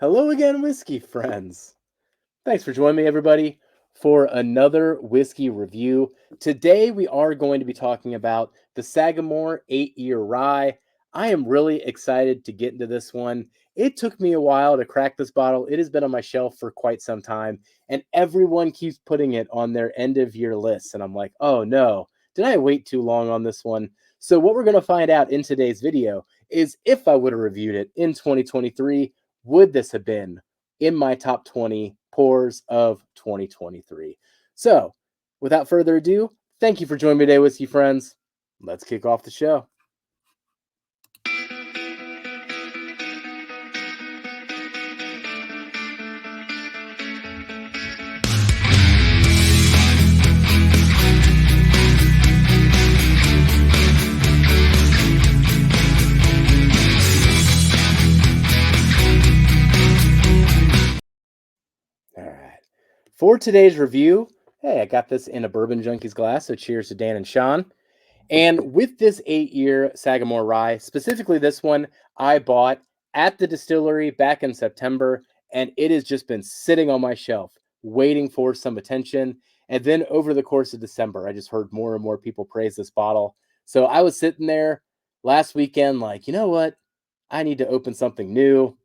Hello again, whiskey friends. Thanks for joining me, everybody, for another whiskey review. Today, we are going to be talking about the Sagamore 8-Year Rye. I am really excited to get into this one. It took me a while to crack this bottle. It has been on my shelf for quite some time, and everyone keeps putting it on their end of year lists. And I'm like, oh no, did I wait too long on this one? So, what we're going to find out in today's video is if I would have reviewed it in 2023, would this have been in my top 20 pours of 2023. So, without further ado, thank you for joining me today, whiskey friends. Let's kick off the show. All right. For today's review, hey, I got this in a Bourbon Junkies glass, so cheers to Dan and Sean. And with this 8-year Sagamore Rye, specifically this one, I bought at the distillery back in September, and it has just been sitting on my shelf, waiting for some attention. And then over the course of December, I just heard more and more people praise this bottle. So I was sitting there last weekend, like, you know what? I need to open something new.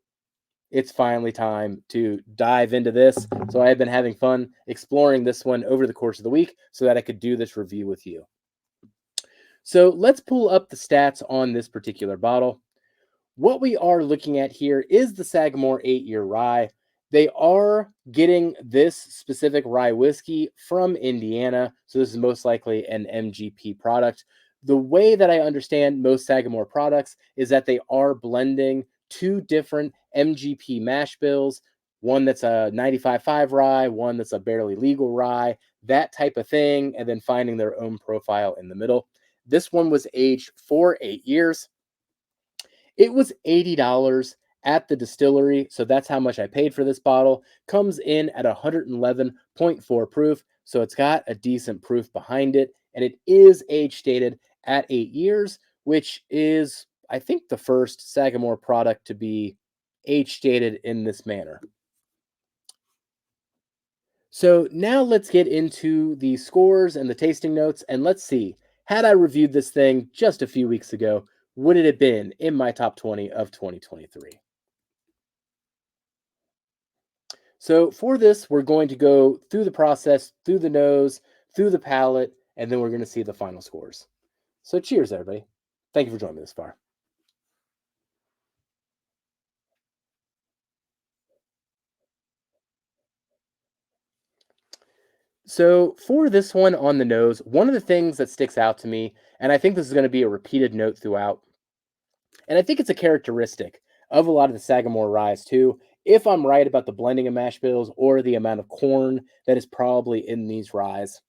It's finally time to dive into this. So I have been having fun exploring this one over the course of the week so that I could do this review with you. So let's pull up the stats on this particular bottle. What we are looking at here is the Sagamore 8-Year Rye. They are getting this specific rye whiskey from Indiana, so this is most likely an MGP product. The way that I understand most Sagamore products is that they are blending two different MGP mash bills, one that's a 95.5 rye, one that's a barely legal rye, that type of thing, and then finding their own profile in the middle. This one was aged for 8 years. It was $80 at the distillery, so that's how much I paid for this bottle. Comes in at 111.4 proof, so it's got a decent proof behind it, and it is age stated at 8 years, which is, I think, the first Sagamore product to be age stated in this manner. So now let's get into the scores and the tasting notes, and let's see. Had I reviewed this thing just a few weeks ago, would it have been in my top 20 of 2023? So for this, we're going to go through the process, through the nose, through the palate, and then we're going to see the final scores. So cheers, everybody. Thank you for joining me this far. So for this one on the nose, one of the things that sticks out to me, and I think this is going to be a repeated note throughout, and I think it's a characteristic of a lot of the Sagamore Ryes too. If I'm right about the blending of mash bills or the amount of corn that is probably in these ryes,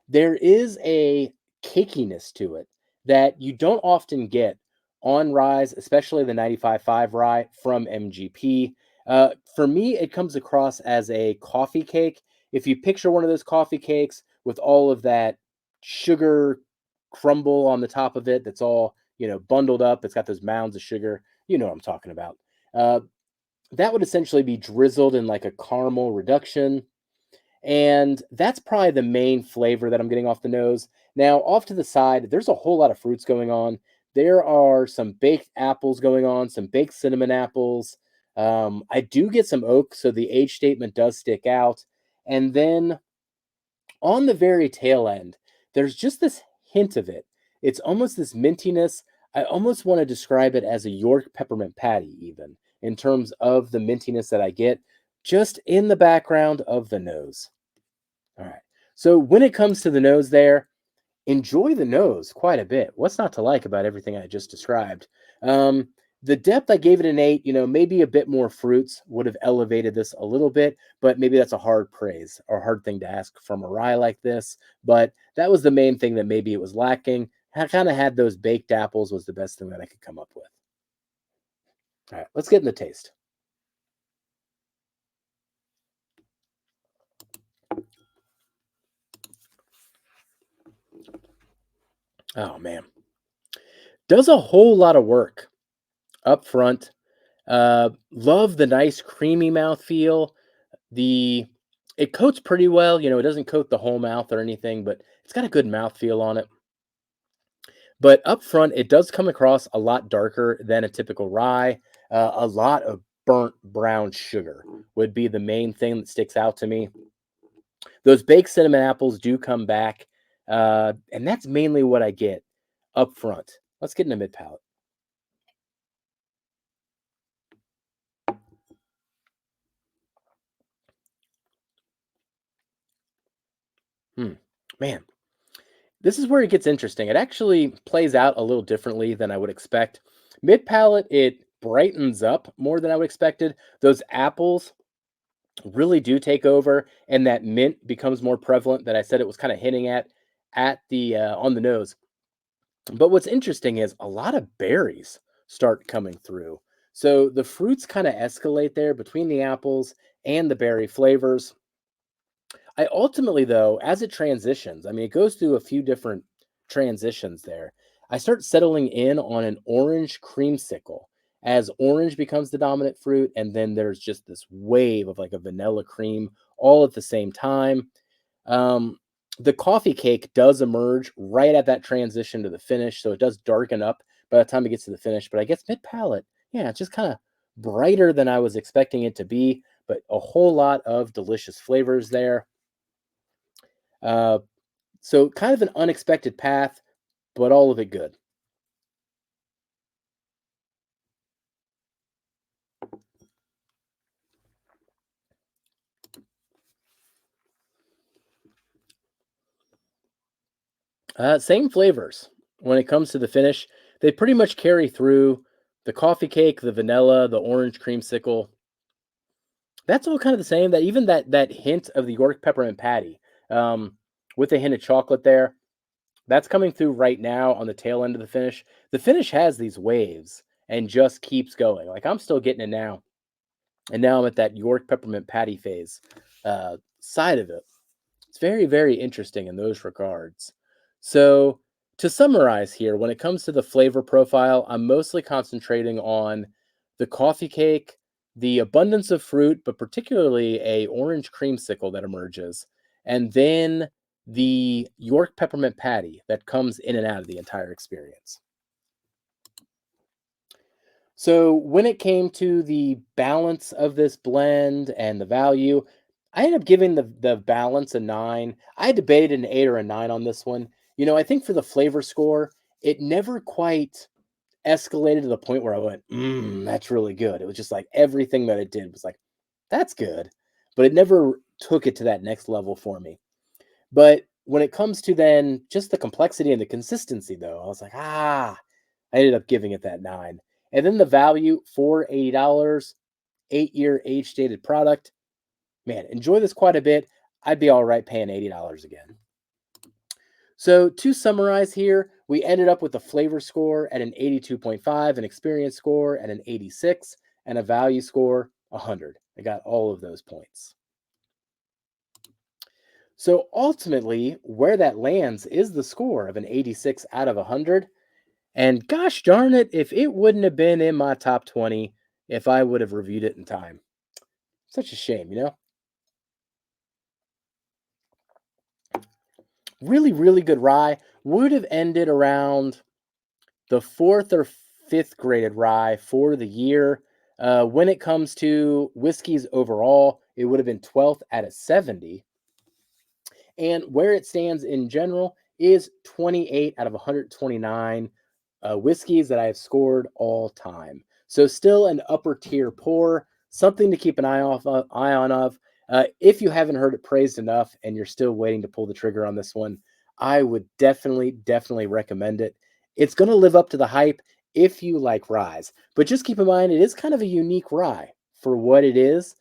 there is a cakiness to it that you don't often get on ryes, especially the 95.5 rye from MGP. For me, it comes across as a coffee cake. If you picture one of those coffee cakes with all of that sugar crumble on the top of it, that's all bundled up. It's got those mounds of sugar. You know what I'm talking about. Uh, that would essentially be drizzled in like a caramel reduction, and that's probably the main flavor that I'm getting off the nose. Now, off to the side, there's a whole lot of fruits going on. There are some baked apples going on, some baked cinnamon apples. I do get some oak, so the age statement does stick out. And then on the very tail end, there's just this hint of it. It's almost this mintiness. I almost want to describe it as a York peppermint patty, even in terms of the mintiness that I get just in the background of the nose. All right. So when it comes to the nose there, enjoy the nose quite a bit. What's not to like about everything I just described? Um, the depth, I gave it an 8. Maybe a bit more fruits would have elevated this a little bit, but maybe that's a hard praise or hard thing to ask from a rye like this. But that was the main thing that maybe it was lacking. I kind of had those baked apples was the best thing that I could come up with. All right, let's get in the taste. Oh man, does a whole lot of work up front. Love the nice creamy mouthfeel. The It coats pretty well. It doesn't coat the whole mouth or anything, but it's got a good mouthfeel on it. But up front, it does come across a lot darker than a typical rye. A lot of burnt brown sugar would be the main thing that sticks out to me. Those baked cinnamon apples do come back, and that's mainly what I get up front. Let's get into mid palate. Hmm. Man, this is where it gets interesting. It actually plays out a little differently than I would expect. Mid palate, it brightens up more than I would expected. Those apples really do take over, and that mint becomes more prevalent that I said it was kind of hinting at the on the nose. But what's interesting is a lot of berries start coming through. So the fruits kind of escalate there between the apples and the berry flavors. I ultimately, though, as it transitions, I mean, it goes through a few different transitions there. I start settling in on an orange creamsicle as orange becomes the dominant fruit. And then there's just this wave of like a vanilla cream all at the same time. Um, the coffee cake does emerge right at that transition to the finish. So it does darken up by the time it gets to the finish. But I guess mid palate, yeah, it's just kind of brighter than I was expecting it to be, but a whole lot of delicious flavors there. Uh, so kind of an unexpected path, but all of it good. Same flavors when it comes to the finish. They pretty much carry through the coffee cake, the vanilla, the orange creamsicle. That's all kind of the same. That even that hint of the York peppermint patty, um, with a hint of chocolate there, that's coming through right now on the tail end of the finish. The finish has these waves and just keeps going. Like I'm still getting it now, and now I'm at that York peppermint patty phase side of it. It's very, very interesting in those regards. So, to summarize here, when it comes to the flavor profile, I'm mostly concentrating on the coffee cake, the abundance of fruit, but particularly a orange creamsicle that emerges, and then the York peppermint patty that comes in and out of the entire experience. So when it came to the balance of this blend and the value, I ended up giving the balance a 9. I debated an 8 or a 9 on this one. I think for the flavor score, it never quite escalated to the point where I went, that's really good. It was just like everything that it did was like, that's good. But it never took it to that next level for me. But when it comes to then just the complexity and the consistency, though, I was like, I ended up giving it that 9. And then the value for $80, 8-year age dated product. Man, enjoy this quite a bit. I'd be all right paying $80 again. So to summarize here, we ended up with a flavor score at an 82.5, an experience score at an 86, and a value score 100. I got all of those points. So ultimately, where that lands is the score of an 86 out of 100. And gosh darn it, if it wouldn't have been in my top 20 if I would have reviewed it in time. Such a shame. Really, really good rye. Would have ended around the fourth or fifth graded rye for the year. When it comes to whiskeys overall, it would have been 12th out of 70. And where it stands in general is 28 out of 129 whiskeys that I have scored all time. So still an upper tier pour, something to keep an eye on of. If you haven't heard it praised enough and you're still waiting to pull the trigger on this one, I would definitely recommend it. It's going to live up to the hype if you like ryes, but just keep in mind it is kind of a unique rye for what it is.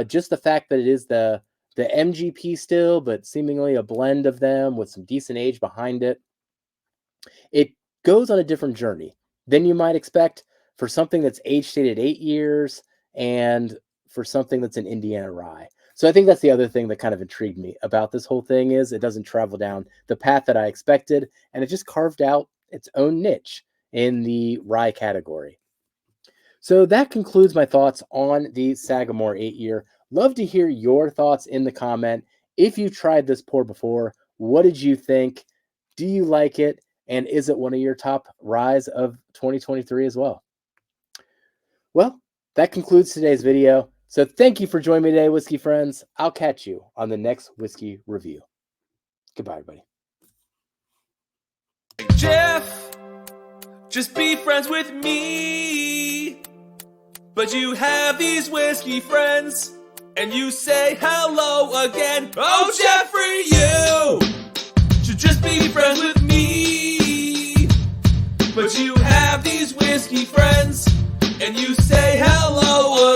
Just the fact that it is the MGP still, but seemingly a blend of them with some decent age behind it. It goes on a different journey than you might expect for something that's age stated 8 years and for something that's an Indiana rye. So I think that's the other thing that kind of intrigued me about this whole thing is it doesn't travel down the path that I expected, and it just carved out its own niche in the rye category. So that concludes my thoughts on the Sagamore 8 year. Love to hear your thoughts in the comment. If you tried this pour before, what did you think? Do you like it? And is it one of your top ryes of 2023 as well? Well, that concludes today's video. So thank you for joining me today, whiskey friends. I'll catch you on the next whiskey review. Goodbye, everybody. Jeff, just be friends with me. But you have these whiskey friends, and you say hello again. Oh, Jeffrey, you should just be friends with me. But you have these whiskey friends, and you say hello again.